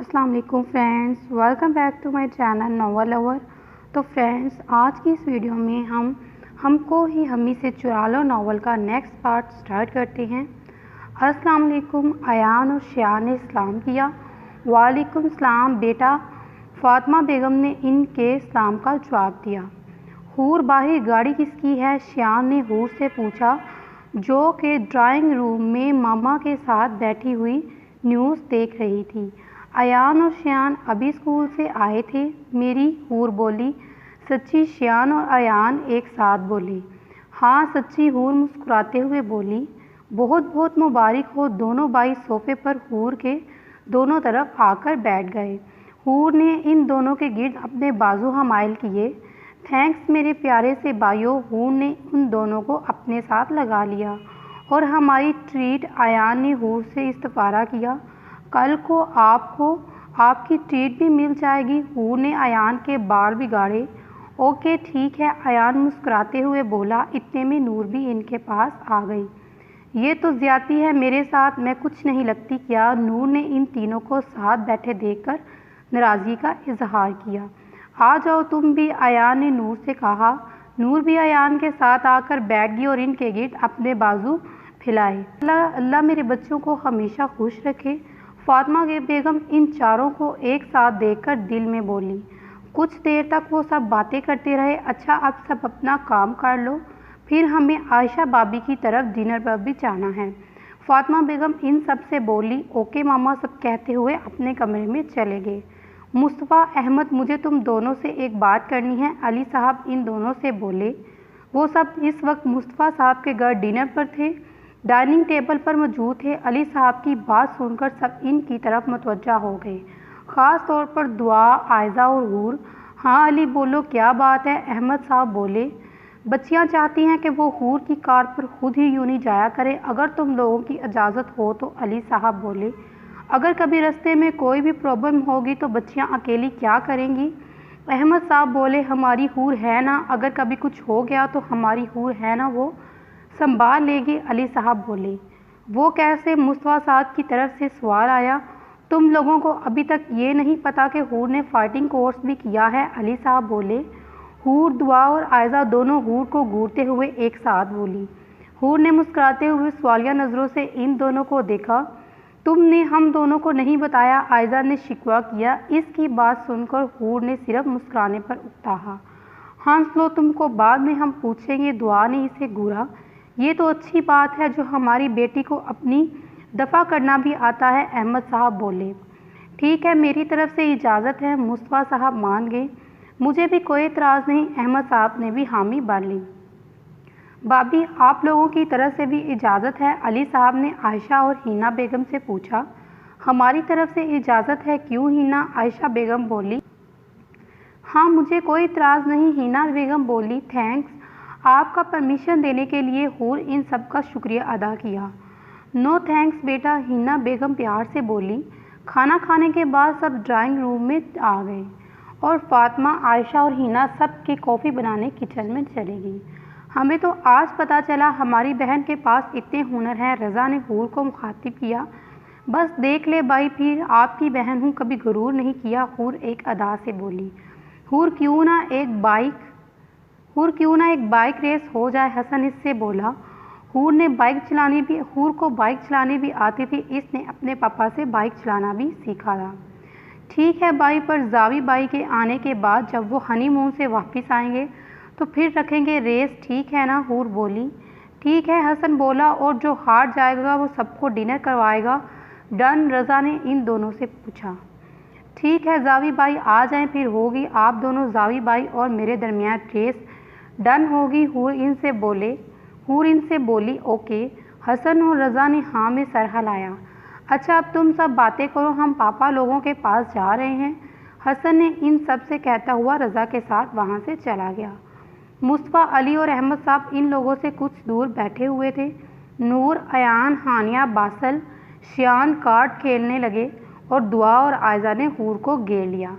अस्सलाम वालेकुम friends, welcome back to my channel novel lover. तो फ्रेंड्स, आज की इस वीडियो में हम हमको ही हमी से चुरा लो नॉवल का नेक्स्ट पार्ट स्टार्ट करते हैं। अस्सलाम वालेकुम। अयान और शियान ने सलाम किया। वालेकुम सलाम बेटा, फातिमा बेगम ने इनके सलाम का जवाब दिया। हूर बाहर गाड़ी किसकी है? शियान ने हूर से पूछा, जो कि ड्राइंग रूम में मामा के साथ बैठी हुई न्यूज़ देख रही थी। अयान और शियान अभी स्कूल से आए थे, मेरी हूर बोली। सच्ची? शियान और अयान एक साथ बोले। हाँ सच्ची, हूर मुस्कुराते हुए बोली। बहुत बहुत मुबारक हो। दोनों भाई सोफे पर हूर के दोनों तरफ आकर बैठ गए। हूर ने इन दोनों के गिर्द अपने बाजू हमायल किए। थैंक्स मेरे प्यारे से भाइयों। हूर ने उन दोनों को अपने साथ लगा लिया। और हमारी ट्रीट? अयान ने हूर से इस्तफारा किया। कल को आपको आपकी ट्रीट भी मिल जाएगी। हूर ने अयान के बाल बिगाड़े। ओके ठीक है, अयान मुस्कुराते हुए बोला। इतने में नूर भी इनके पास आ गई। ये तो ज्यादती है मेरे साथ, मैं कुछ नहीं लगती क्या? नूर ने इन तीनों को साथ बैठे देखकर नाराज़गी का इजहार किया। आ जाओ तुम भी, अयान ने नूर से कहा। नूर भी अयान के साथ आकर बैठ गई और इनके गिर्द अपने बाजू फैलाए। अल्लाह मेरे बच्चों को हमेशा खुश रखे। फातिमा बेगम इन चारों को एक साथ देखकर दिल में बोली। कुछ देर तक वो सब बातें करते रहे। अच्छा अब सब अपना काम कर लो, फिर हमें आयशा भाभी की तरफ डिनर पर भी जाना है। फातिमा बेगम इन सब से बोली। ओके मामा, सब कहते हुए अपने कमरे में चले गए। मुस्तफ़ा अहमद, मुझे तुम दोनों से एक बात करनी है, अली साहब इन दोनों से बोले। वो सब इस वक्त मुस्तफ़ा साहब के घर डिनर पर थे, डाइनिंग टेबल पर मौजूद थे। अली साहब की बात सुनकर सब इनकी तरफ मुतवज्जा हो गए, ख़ास तौर पर दुआ, आयज़ा और हूर। हाँ अली बोलो, क्या बात है? अहमद साहब बोले। बच्चियाँ चाहती हैं कि वो हूर की कार पर खुद ही यूं ही जाया करें, अगर तुम लोगों की इजाज़त हो तो। अली साहब बोले। अगर कभी रास्ते में कोई भी प्रॉब्लम होगी तो बच्चियाँ अकेली क्या करेंगी? अहमद साहब बोले। हमारी हूर है ना, अगर कभी कुछ हो गया तो हमारी हूर है ना, वो संभाल लेगी। अली साहब बोले। वो कैसे? मुस्तफ़ा साहब की तरफ से सवाल आया। तुम लोगों को अभी तक ये नहीं पता कि हूर ने फाइटिंग कोर्स भी किया है? अली साहब बोले। हूर, दुआ और आयज़ा दोनों हूर को घूरते हुए एक साथ बोली। हूर ने मुस्कुराते हुए सवालिया नज़रों से इन दोनों को देखा। तुमने हम दोनों को नहीं बताया? आयज़ा ने शिकवा किया। इसकी बात सुनकर हूर ने सिर्फ मुस्कुराने पर उकताहा। हंस लो, तुमको बाद में हम पूछेंगे। दुआ ने इसे घूरा। ये तो अच्छी बात है, जो हमारी बेटी को अपनी दफ़ा करना भी आता है। अहमद साहब बोले। ठीक है, मेरी तरफ से इजाज़त है। मुस्तफ़ा साहब मान गए। मुझे भी कोई एतराज़ नहीं। अहमद साहब ने भी हामी भर ली। भाभी, आप लोगों की तरफ से भी इजाज़त है? अली साहब ने आयशा और हिना बेगम से पूछा। हमारी तरफ से इजाज़त है। क्यों हिना? आयशा बेगम बोली। हाँ मुझे कोई इतराज़ नहीं, हिना बेगम बोली। थैंक्स आपका परमिशन देने के लिए। हूर इन सब का शुक्रिया अदा किया। नो थैंक्स बेटा, हिना बेगम प्यार से बोली। खाना खाने के बाद सब ड्राइंग रूम में आ गए और फातिमा, आयशा और हिना सब की कॉफ़ी बनाने किचन में चली गई। हमें तो आज पता चला हमारी बहन के पास इतने हुनर हैं, रज़ा ने हूर को मुखातिब किया। बस देख ले भाई, फिर आपकी बहन हूँ, कभी गुरूर नहीं किया। हूर एक अदा से बोली। हूर क्यों ना एक बाइक रेस हो जाए, हसन इससे बोला। हूर को बाइक चलानी भी आती थी, इसने अपने पापा से बाइक चलाना भी सीखा था। ठीक है भाई, पर जावी बाई के आने के बाद जब वो हनीमून से वापस आएंगे तो फिर रखेंगे रेस, ठीक है ना? हूर बोली। ठीक है, हसन बोला। और जो हार जाएगा वो सबको डिनर करवाएगा। डन? रज़ा ने इन दोनों से पूछा। ठीक है जावी बाई आ जाएं, फिर होगी आप दोनों जावी बाई और मेरे दरमियान रेस। डन होगी? हूर इनसे बोली। ओके। हसन और रज़ा ने हाँ में सर हिलाया। अच्छा अब तुम सब बातें करो, हम पापा लोगों के पास जा रहे हैं। हसन ने इन सब से कहता हुआ रज़ा के साथ वहाँ से चला गया। मुस्तफ़ा, अली और अहमद साहब इन लोगों से कुछ दूर बैठे हुए थे। नूर, अयान, हानिया, बासल, शियान कार्ड खेलने लगे और दुआ और आयज़ा ने हूर को घेर लिया।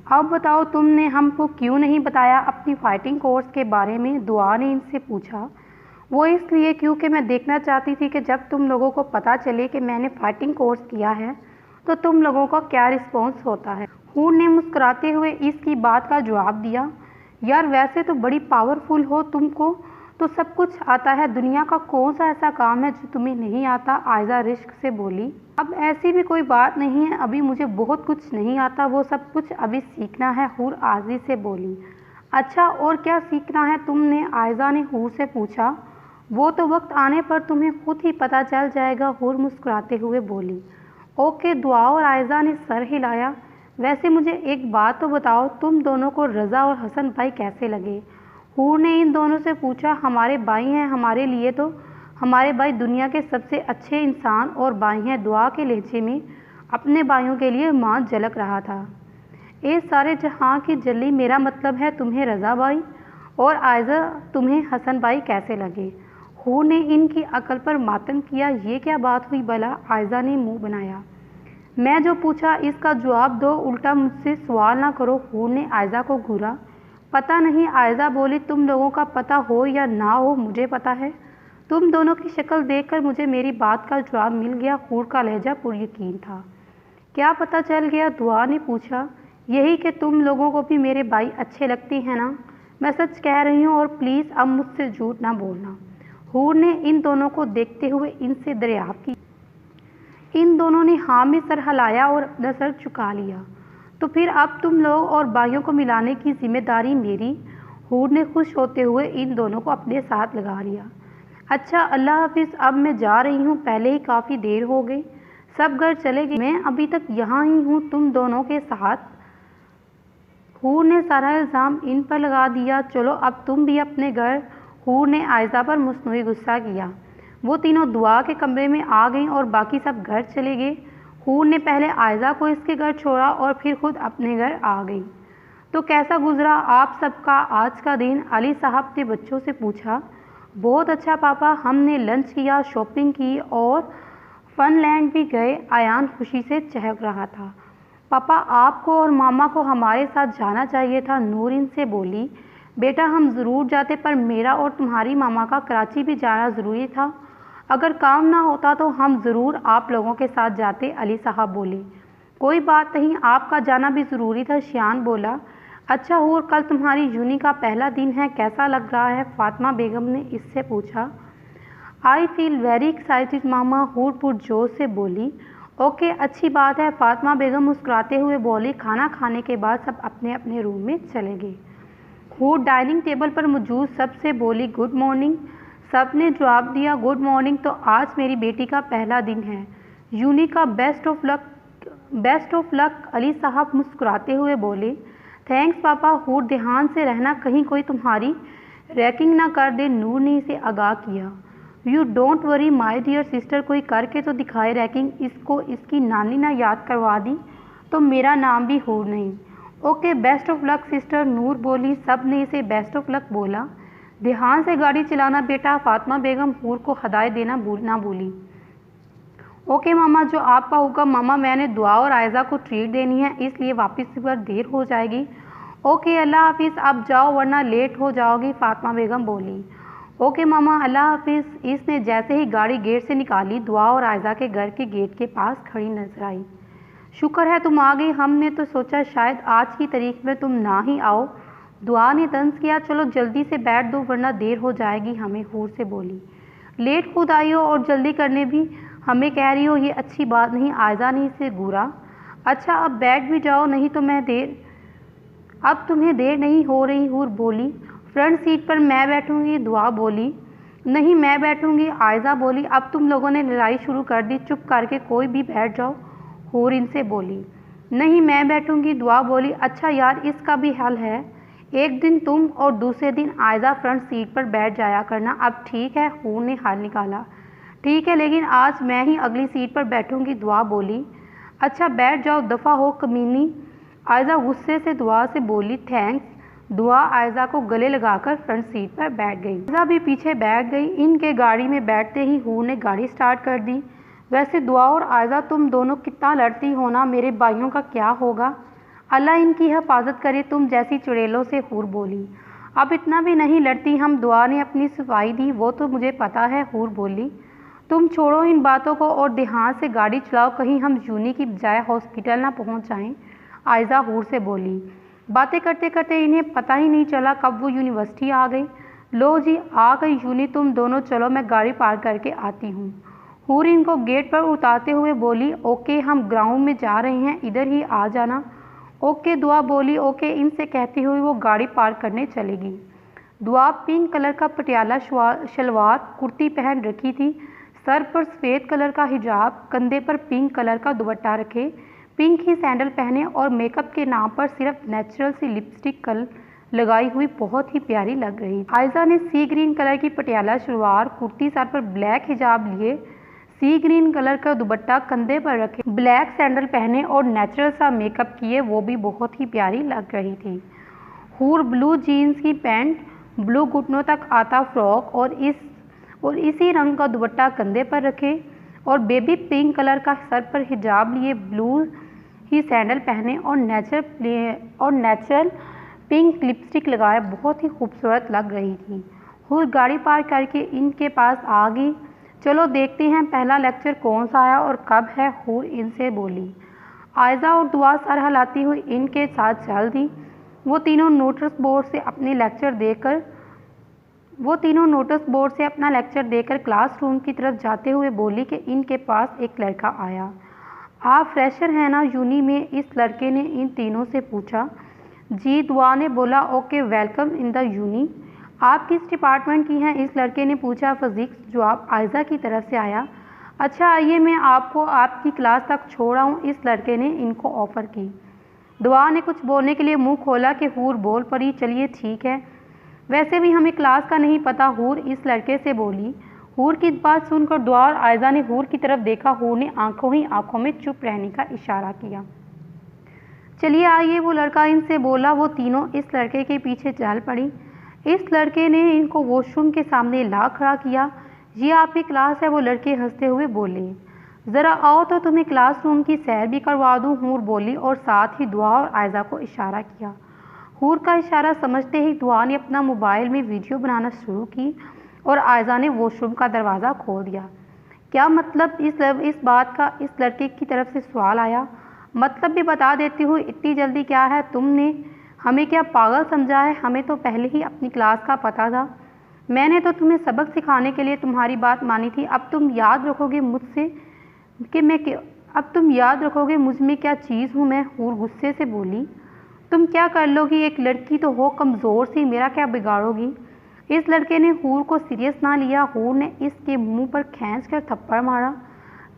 अब बताओ, तुमने हमको क्यों नहीं बताया अपनी फाइटिंग कोर्स के बारे में? दुआ ने इनसे पूछा। वो इसलिए क्योंकि मैं देखना चाहती थी कि जब तुम लोगों को पता चले कि मैंने फाइटिंग कोर्स किया है तो तुम लोगों का क्या रिस्पॉन्स होता है। हूर ने मुस्कुराते हुए इसकी बात का जवाब दिया, यार वैसे तो बड़ी पावरफुल हो, तुमको तो सब कुछ आता है, दुनिया का कौन सा ऐसा काम है जो तुम्हें नहीं आता। आयजा रिश्क से बोली, अब ऐसी भी कोई बात नहीं है, अभी मुझे बहुत कुछ नहीं आता, वो सब कुछ अभी सीखना है। हूर आजी से बोली, अच्छा और क्या सीखना है तुमने। आयजा ने हूर से पूछा, वो तो वक्त आने पर तुम्हें खुद ही पता चल जाएगा। हूर मुस्कुराते हुए बोली, ओके। दुआ और आयजा ने सर हिलाया, वैसे मुझे एक बात तो बताओ, तुम दोनों को रज़ा और हसन भाई कैसे लगे। हूर ने इन दोनों से पूछा, हमारे भाई हैं, हमारे लिए तो हमारे भाई दुनिया के सबसे अच्छे इंसान और भाई हैं। दुआ के लहजे में अपने भाइयों के लिए माँ झलक रहा था। ए सारे जहाँ की जल्ली, मेरा मतलब है तुम्हें रज़ा भाई और आयजा तुम्हें हसन भाई कैसे लगे। हूर ने इनकी अकल पर मातम किया, ये क्या बात हुई भला। आयजा ने मुंह बनाया, मैं जो पूछा इसका जवाब दो, उल्टा मुझसे सवाल ना करो। हूर ने आयजा को घूरा, पता नहीं। आयजा बोली, तुम लोगों का पता हो या ना हो मुझे पता है, तुम दोनों की शक्ल देखकर मुझे मेरी बात का जवाब मिल गया। हूर का लहजा पुरयकीन था। क्या पता चल गया। दुआ ने पूछा, यही कि तुम लोगों को भी मेरे भाई अच्छे लगते हैं ना। मैं सच कह रही हूँ और प्लीज़ अब मुझसे झूठ ना बोलना। हूर ने इन दोनों को देखते हुए इनसे दरियाफ्त की। इन दोनों ने हाँ में सर हिलाया और अपना सर झुका लिया। तो फिर अब तुम लोग और भाइयों को मिलाने की जिम्मेदारी मेरी। हूर ने खुश होते हुए इन दोनों को अपने साथ लगा लिया। अच्छा अल्लाह हाफिज़, अब मैं जा रही हूँ, पहले ही काफ़ी देर हो गई, सब घर चले गए, मैं अभी तक यहाँ ही हूँ तुम दोनों के साथ। हूर ने सारा इल्ज़ाम इन पर लगा दिया, चलो अब तुम भी अपने घर। हूर ने आयजा पर मसनूई गुस्सा किया। वो तीनों दुआ के कमरे में आ गईं और बाकी सब घर चले गए। हूर ने पहले आयजा को इसके घर छोड़ा और फिर खुद अपने घर आ गई। तो कैसा गुजरा आप सबका आज का दिन। अली साहब ने बच्चों से पूछा। बहुत अच्छा पापा, हमने लंच किया, शॉपिंग की और फनलैंड भी गए। आयान खुशी से चहक रहा था। पापा आपको और मामा को हमारे साथ जाना चाहिए था। नूरिन से बोली, बेटा हम ज़रूर जाते, पर मेरा और तुम्हारी मामा का कराची भी जाना ज़रूरी था, अगर काम ना होता तो हम ज़रूर आप लोगों के साथ जाते। अली साहब बोले, कोई बात नहीं, आपका जाना भी ज़रूरी था। शियान बोला, अच्छा हूर, कल तुम्हारी यूनी का पहला दिन है, कैसा लग रहा है। फातिमा बेगम ने इससे पूछा। आई फील वेरी एक्साइटेड मामा, हूर पुरजोश से बोली। ओके अच्छी बात है। फातिमा बेगम मुस्कुराते हुए बोली। खाना खाने के बाद सब अपने अपने रूम में चले गए। हूर डाइनिंग टेबल पर मौजूद सबसे बोली, गुड मॉर्निंग। सब ने जवाब दिया, गुड मॉर्निंग। तो आज मेरी बेटी का पहला दिन है, यूनी का best of luck. Best of luck. Ali साहब मुस्कुराते हुए बोले, थैंक्स पापा। हूर ध्यान से रहना, कहीं कोई तुम्हारी रैकिंग ना कर दे। नूर ने इसे आगाह किया। You don't worry my dear sister, कोई करके तो दिखाए रैकिंग, इसको इसकी नानी ना याद करवा दी तो मेरा नाम भी हूर नहीं। Okay best of luck sister, Noor बोली। सब ने इसे बेस्ट ऑफ लक बोला। ध्यान से गाड़ी चलाना बेटा। फातिमा बेगम हूर को हदायत देना ना भूली। ओके मामा, जो आपका हुक्म। मामा मैंने दुआ और आयजा को ट्रीट देनी है, इसलिए वापस पर देर हो जाएगी। ओके अल्लाह हाफिज़, अब जाओ वरना लेट हो जाओगी। फातिमा बेगम बोली। ओके मामा अल्लाह हाफिज़। इसने जैसे ही गाड़ी गेट से निकाली, दुआ और आयजा के घर के गेट के पास खड़ी नजर आई। शुक्र है तुम आ गई, हमने तो सोचा शायद आज की तारीख में तुम ना ही आओ। दुआ ने तंज किया, चलो जल्दी से बैठ दो वरना देर हो जाएगी हमें। हूर से बोली, लेट खुद आई हो और जल्दी करने भी हमें कह रही हो, ये अच्छी बात नहीं। आयजा ने इसे घूरा। अच्छा अब बैठ भी जाओ, नहीं तो अब तुम्हें देर नहीं हो रही। हूर बोली, फ्रंट सीट पर मैं बैठूंगी। दुआ बोली, नहीं मैं बैठूंगी। आयजा बोली, अब तुम लोगों ने लड़ाई शुरू कर दी, चुप करके कोई भी बैठ जाओ। हूर इनसे बोली, नहीं मैं बैठूंगी। दुआ बोली, अच्छा यार इसका भी हल है, एक दिन तुम और दूसरे दिन आयजा फ्रंट सीट पर बैठ जाया करना। अब ठीक है। हूर ने हल निकाला। ठीक है, लेकिन आज मैं ही अगली सीट पर बैठूंगी। दुआ बोली, अच्छा बैठ जाओ, दफ़ा हो कमीनी। आयजा गुस्से से दुआ से बोली, थैंक्स। दुआ आयजा को गले लगाकर फ्रंट सीट पर बैठ गई। आयजा भी पीछे बैठ गई। इनके गाड़ी में बैठते ही हूर ने गाड़ी स्टार्ट कर दी। वैसे दुआ और आयजा तुम दोनों कितना लड़ती हो ना, मेरे भाइयों का क्या होगा, अल्लाह इनकी हिफाजत करे तुम जैसी चुड़ैलों से। हूर बोली, अब इतना भी नहीं लड़ती हम। दुआ ने अपनी सफाई दी, वो तो मुझे पता है। हूर बोली, तुम छोड़ो इन बातों को और ध्यान से गाड़ी चलाओ, कहीं हम यूनी की बजाय हॉस्पिटल ना पहुंच जाएं। आयजा हूर से बोली। बातें करते करते इन्हें पता ही नहीं चला कब वो यूनिवर्सिटी आ गई। लो जी आ गई यूनी, तुम दोनों चलो, मैं गाड़ी पार्क करके आती हूँ। हूर इनको गेट पर उतारते हुए बोली। ओके, हम ग्राउंड में जा रहे हैं, इधर ही आ जाना। ओके, दुआ बोली। ओके, इनसे कहती हुई वो गाड़ी पार्क करने चलेगी। दुआ पिंक कलर का पटियाला शलवार कुर्ती पहन रखी थी, सर पर सफ़ेद कलर का हिजाब, कंधे पर पिंक कलर का दुपट्टा रखे, पिंक ही सैंडल पहने और मेकअप के नाम पर सिर्फ नेचुरल सी लिपस्टिक लगाई हुई बहुत ही प्यारी लग रही। आयजा ने सी ग्रीन कलर की पटियाला शलवार कुर्ती, सर पर ब्लैक हिजाब लिए, सी ग्रीन कलर का दुपट्टा कंधे पर रखे, ब्लैक सैंडल पहने और नेचुरल सा मेकअप किए, वो भी बहुत ही प्यारी लग रही थी। हूर ब्लू जीन्स की पैंट, ब्लू घुटनों तक आता फ्रॉक और इसी रंग का दुपट्टा कंधे पर रखे और बेबी पिंक कलर का सर पर हिजाब लिए, ब्लू ही सैंडल पहने और नेचुरल पिंक लिपस्टिक लगाए बहुत ही खूबसूरत लग रही थी। हूर गाड़ी पार्क करके इनके पास आ गई। चलो देखते हैं पहला लेक्चर कौन सा आया और कब है, हूर इनसे बोली। आयजा और दुआ सर हिलाती हुई इनके साथ चल दी। वो तीनों नोटिस बोर्ड से अपना लेक्चर देकर क्लासरूम की तरफ जाते हुए बोली कि इनके पास एक लड़का आया। आप फ्रेशर हैं ना यूनी में? इस लड़के ने इन तीनों से पूछा। जी, दुआ ने बोला। Okay, welcome in the uni. आप किस डिपार्टमेंट की हैं? इस लड़के ने पूछा। फिजिक्स। जवाब आयजा की तरफ से आया। अच्छा, आइए मैं आपको आपकी क्लास तक छोड़ आऊँ, इस लड़के ने इनको ऑफ़र की। दुआ ने कुछ बोलने के लिए मुंह खोला कि हूर बोल पड़ी। चलिए ठीक है, वैसे भी हमें क्लास का नहीं पता, हूर इस लड़के से बोली। हूर की बात सुनकर दुआ और आयजा ने हूर की तरफ देखा। हूर ने आंखों ही आंखों में चुप रहने का इशारा किया। चलिए आइए, वो लड़का इनसे बोला। वो तीनों इस लड़के के पीछे चल पड़ी। इस लड़के ने इनको वॉशरूम के सामने ला खड़ा किया। ये आपकी क्लास है, वो लड़के हंसते हुए बोले। ज़रा आओ तो तुम्हें क्लासरूम की सैर भी करवा दूँ, हूर बोली और साथ ही दुआ और आयजा को इशारा किया। हूर का इशारा समझते ही दुआ ने अपना मोबाइल में वीडियो बनाना शुरू की और आयजा ने वॉशरूम का दरवाज़ा खोल दिया। क्या मतलब? इस बात का इस लड़के की तरफ से सवाल आया। मतलब भी बता देती हूँ, इतनी जल्दी क्या है? तुमने हमें क्या पागल समझा है? हमें तो पहले ही अपनी क्लास का पता था। मैंने तो तुम्हें सबक सिखाने के लिए तुम्हारी बात मानी थी। अब तुम याद रखोगे मुझ में क्या चीज़ हूँ मैं? हूर गुस्से से बोली। तुम क्या कर लोगी? एक लड़की तो हो कमज़ोर सी, मेरा क्या बिगाड़ोगी? इस लड़के ने हूर को सीरियस ना लिया। हूर ने इसके मुंह पर खींचकर थप्पड़ मारा।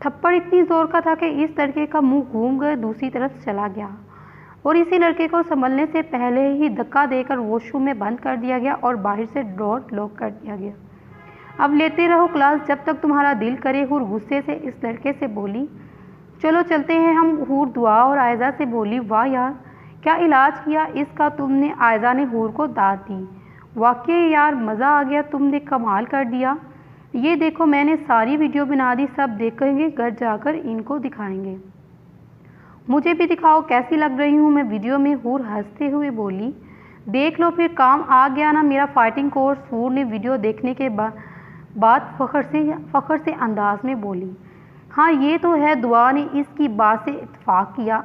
थप्पड़ इतनी ज़ोर का था कि इस लड़के का मुंह घूम कर दूसरी तरफ चला गया और इसी लड़के को संभलने से पहले ही धक्का देकर वॉशरूम में बंद कर दिया गया और बाहर से डोर लॉक कर दिया गया। अब लेते रहो क्लास जब तक तुम्हारा दिल करे, हूर गुस्से से इस लड़के से बोली। चलो चलते हैं हम, हूर दुआ और आयजा से बोली। वाह यार, क्या इलाज किया इसका तुमने? आयजा ने हूर को दाद दी। वाकई यार, मज़ा आ गया, तुमने कमाल कर दिया। ये देखो, मैंने सारी वीडियो बना दी, सब देखेंगे, घर जाकर इनको दिखाएंगे। मुझे भी दिखाओ कैसी लग रही हूँ मैं वीडियो में, हूर हंसते हुए बोली। देख लो फिर, काम आ गया ना मेरा फाइटिंग कोर्स, हूर ने वीडियो देखने के बाद फ़ख्र से अंदाज में बोली। हाँ ये तो है, दुआ ने इसकी बात से इत्तेफाक किया।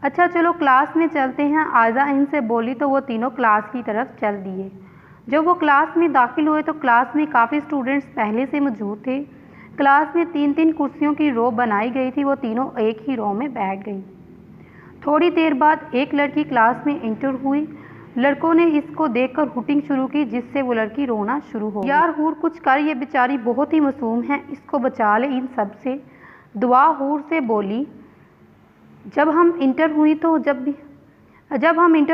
अच्छा चलो क्लास में चलते हैं, आयजा इनसे बोली तो वो तीनों क्लास की तरफ चल दिए। जब वो क्लास में दाखिल हुए तो क्लास में काफ़ी स्टूडेंट्स पहले से मौजूद थे। क्लास में 3-3 कुर्सियों की रो बनाई गई थी, वो तीनों एक ही रो में बैठ गई। थोड़ी देर बाद एक लड़की क्लास में इंटर हुई। लड़कों ने इसको देखकर हुटिंग शुरू की, जिससे वो लड़की रोना शुरू हो गई। यार हूर कुछ कर, ये बेचारी बहुत ही मासूम है, इसको बचा ले इन सब से, दुआ हूर से बोली। जब हम इंटर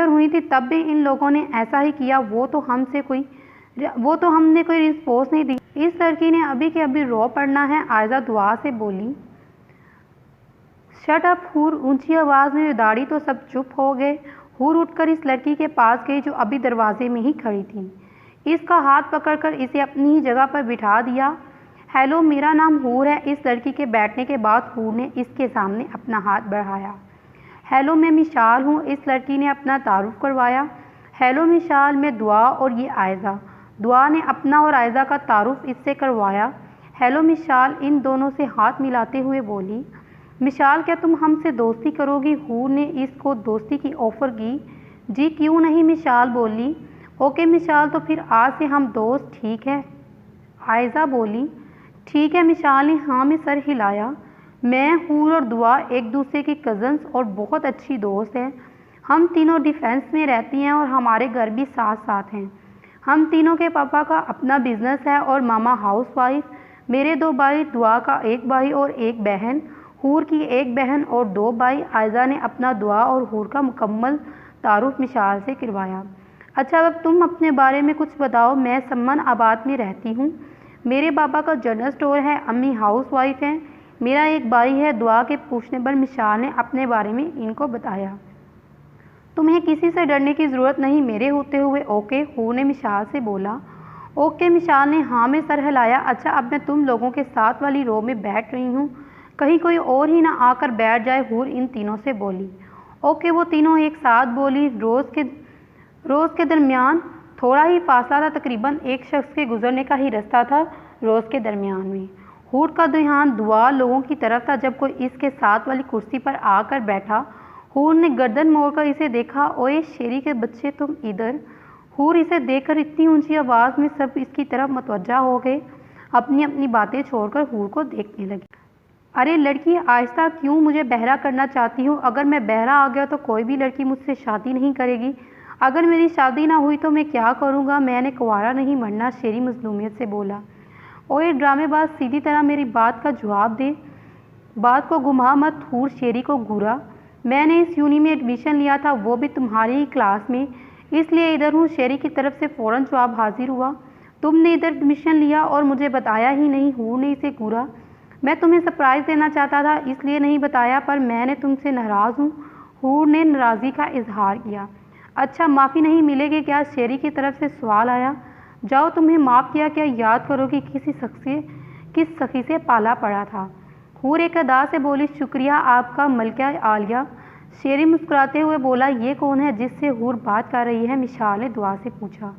हुई थी तब भी इन लोगों ने ऐसा ही किया, वो तो हमने कोई रिस्पॉन्स नहीं दी। इस लड़की ने अभी के अभी रो पड़ना है, आयजा दुआ से बोली। शट अप हूर, ऊंची आवाज़ में दाढ़ी तो सब चुप हो गए। हूर उठकर इस लड़की के पास गई जो अभी दरवाजे में ही खड़ी थी। इसका हाथ पकड़कर इसे अपनी ही जगह पर बिठा दिया। हेलो, मेरा नाम हूर है। इस लड़की के बैठने के बाद हूर ने इसके सामने अपना हाथ बढ़ाया। हेलो, मैं मिशाल हूँ। इस लड़की ने अपना तारुफ करवाया। हेलो मिशाल, मैं दुआ और ये आयज़ा। दुआ ने अपना और आयज़ा का तारुफ इससे करवाया। हेलो मिशाल इन दोनों से हाथ मिलाते हुए बोली। मिशाल क्या तुम हमसे दोस्ती करोगी? हूर ने इसको दोस्ती की ऑफ़र की। जी क्यों नहीं, मिशाल बोली। ओके मिशाल, तो फिर आज से हम दोस्त, ठीक है? आयज़ा बोली। ठीक है। मिशाल ने हाँ में सर हिलाया। मैं, हूर और दुआ एक दूसरे की कज़न्स और बहुत अच्छी दोस्त हैं। हम तीनों डिफेंस में रहती हैं और हमारे घर भी साथ साथ हैं। हम तीनों के पापा का अपना बिजनेस है और मामा हाउसवाइफ। मेरे 2 भाई, दुआ का 1 भाई और 1 बहन, हूर की 1 बहन और 2 भाई। आयज़ा ने अपना दुआ और हूर का मुकम्मल तारुफ मिशाल से करवाया। अच्छा अब तुम अपने बारे में कुछ बताओ। मैं सम्मान आबाद में रहती हूँ। मेरे पापा का जनरल स्टोर है, अम्मी हाउसवाइफ हैं। मेरा 1 भाई है। दुआ के पूछने पर मिशाल ने अपने बारे में इनको बताया। तुम्हें किसी से डरने की ज़रूरत नहीं मेरे होते हुए, ओके? हूर ने मिशाल से बोला। ओके मिशाल ने हाँ में सर हिलाया। अच्छा अब मैं तुम लोगों के साथ वाली रो में बैठ रही हूँ, कहीं कोई और ही ना आकर बैठ जाए, हूर इन तीनों से बोली। ओके वो तीनों एक साथ बोली। रोज़ के दरमियान थोड़ा ही फासला था, तकरीबन एक शख्स के गुजरने का ही रास्ता था रोज़ के दरमियान में। हूर का ध्यान दुआ लोगों की तरफ था जब कोई इसके साथ वाली कुर्सी पर आकर बैठा। हूर ने गर्दन मोड़कर इसे देखा। ओए शेरी के बच्चे तुम इधर। हूर इसे देखकर इतनी ऊंची आवाज़ में सब इसकी तरफ मतवज्जा हो गए, अपनी अपनी बातें छोड़कर हूर को देखने लगे। अरे लड़की आहिस्ता, क्यों मुझे बहरा करना चाहती हूँ? अगर मैं बहरा आ गया तो कोई भी लड़की मुझसे शादी नहीं करेगी। अगर मेरी शादी ना हुई तो मैं क्या करूँगा? मैंने कुंवारा नहीं मरना, शेरी मजलूमियत से बोला। ओए ड्रामेबाज, सीधी तरह मेरी बात का जवाब दे, बात को घुमा मत, हूर शेरी को घूरा। मैंने इस यूनी में एडमिशन लिया था, वो भी तुम्हारी ही क्लास में, इसलिए इधर हूँ। शेरी की तरफ से फ़ौरन जवाब हाजिर हुआ। तुमने इधर एडमिशन लिया और मुझे बताया ही नहीं, हूर ने इसे घूरा। मैं तुम्हें सरप्राइज़ देना चाहता था इसलिए नहीं बताया, पर मैंने तुमसे नाराज़ हूँ, हूर ने नाराज़गी का इजहार किया। अच्छा माफ़ी नहीं मिलेगी क्या? शेरी की तरफ से सवाल आया। जाओ तुम्हें माफ़ किया क्या? याद करो कि किस सखी से पाला पड़ा था। हूर एक अदा से बोली। शुक्रिया आपका मलका आलिया। शेरी मुस्कुराते हुए बोला। ये कौन है जिससे हूर बात कर रही है? मिशाल ने दुआ से पूछा।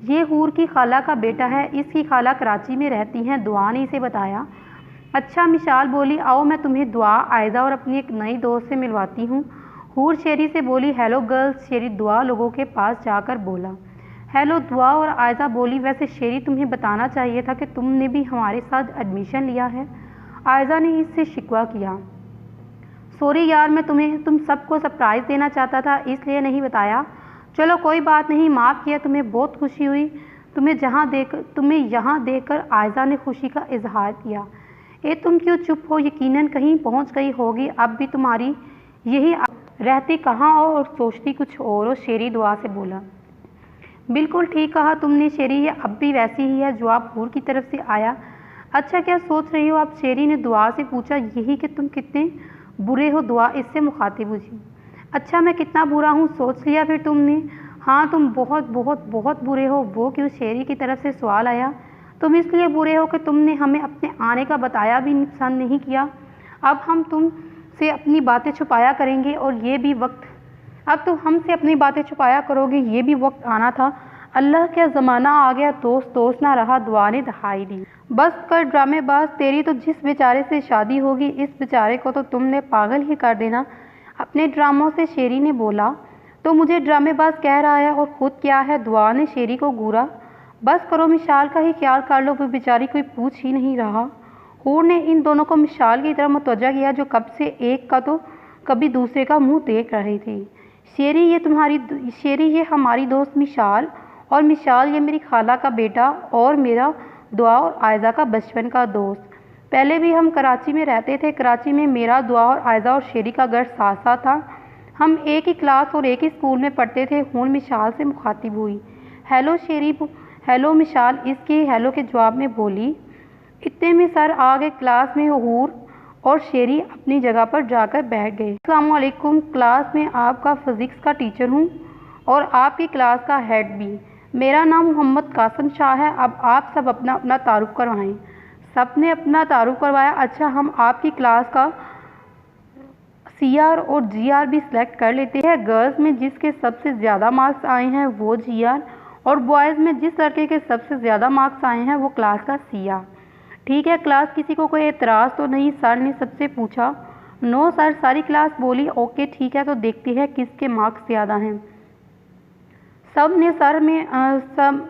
ये हूर की खाला का बेटा है, इसकी खाला कराची में रहती हैं, दुआ ने इसे बताया। अच्छा मिशाल बोली। आओ मैं तुम्हें दुआ, आयज़ा और अपनी एक नई दोस्त से मिलवाती हूँ। हूर शेरी से बोली। Hello girls. शेरी दुआ लोगों के पास जाकर बोला। हेलो दुआ और आयज़ा बोली। वैसे शेरी तुम्हें बताना चाहिए था कि तुमने भी हमारे साथ एडमिशन लिया है, आयज़ा ने इससे शिकवा किया। सॉरी यार, मैं तुम सबको सरप्राइज़ देना चाहता था इसलिए नहीं बताया। चलो कोई बात नहीं, माफ़ किया, तुम्हें बहुत खुशी हुई तुम्हें यहाँ देखकर, आयज़ा ने खुशी का इजहार किया। तुम क्यों चुप हो? यकीनन कहीं पहुँच गई होगी, अब भी तुम्हारी यही रहती कहाँ हो और सोचती कुछ और हो, शेरी दुआ से बोला। बिल्कुल ठीक कहा तुमने शेरी, ये अब भी वैसी ही है, जवाब हूर की तरफ से आया। अच्छा क्या सोच रही हो आप? शेरी ने दुआ से पूछा। यही कि तुम कितने बुरे हो, दुआ इससे मुखातिब हुई। अच्छा मैं कितना बुरा हूँ, सोच लिया फिर तुमने? हाँ तुम बहुत बहुत बहुत बुरे हो। वो क्यों? शेरी की तरफ से सवाल आया। तुम इसलिए बुरे हो कि तुमने हमें अपने आने का बताया भी पसंद नहीं किया। अब हम तुम से अपनी बातें छुपाया करेंगे और ये भी वक्त अब तुम हमसे अपनी बातें छुपाया करोगे, ये भी वक्त आना था। अल्लाह क्या ज़माना आ गया, दोस्त दोस्त ना रहा, दुआ ने दहाई दी। बस कर ड्रामेबाज, तेरी तो जिस बेचारे से शादी होगी इस बेचारे को तो तुमने पागल ही कर देना अपने ड्रामों से, शेरी ने बोला। तो मुझे ड्रामेबाज कह रहा है और ख़ुद क्या है? दुआ ने शेरी को घूरा। बस करो, मिशाल का ही ख्याल कर लो, वो बेचारी कोई पूछ ही नहीं रहा। हूर ने इन दोनों को मिशाल की तरफ मुतवज्जा किया जो कब से एक का तो कभी दूसरे का मुंह देख रही थी। शेरी ये हमारी दोस्त मिशाल, और मिशाल ये मेरी खाला का बेटा और मेरा दुआ और आयज़ा का बचपन का दोस्त। पहले भी हम कराची में रहते थे। कराची में मेरा, दुआ और आयज़ा और शेरी का घर साथ साथ था। हम एक ही क्लास और एक ही स्कूल में पढ़ते थे। हूर मिशाल से मुखातिब हुई। हेलो शेरी। हेलो मिशाल इसके हेलो के जवाब में बोली। इतने में सर आ गए क्लास में। हूर और शेरी अपनी जगह पर जाकर बैठ गए। अस्सलाम वालेकुम, क्लास में आपका फ़िज़िक्स का टीचर हूँ और आपकी क्लास का हेड भी। मेरा नाम मोहम्मद कासिम शाह है। अब आप सब अपना अपना तारुफ करवाएं। सब ने अपना तारुफ करवाया। अच्छा हम आपकी क्लास का CR और GR भी सिलेक्ट कर लेते हैं। गर्ल्स में जिसके सबसे ज़्यादा मार्क्स आए हैं वो GR, और बॉयज़ में जिस लड़के के सबसे ज़्यादा मार्क्स आए हैं वो क्लास का CR। ठीक है क्लास, किसी को कोई एतराज़ तो नहीं? सर ने सबसे पूछा। नो सर, सारी क्लास बोली। ओके ठीक है, तो देखते हैं किसके मार्क्स ज़्यादा हैं। सब ने सर में सब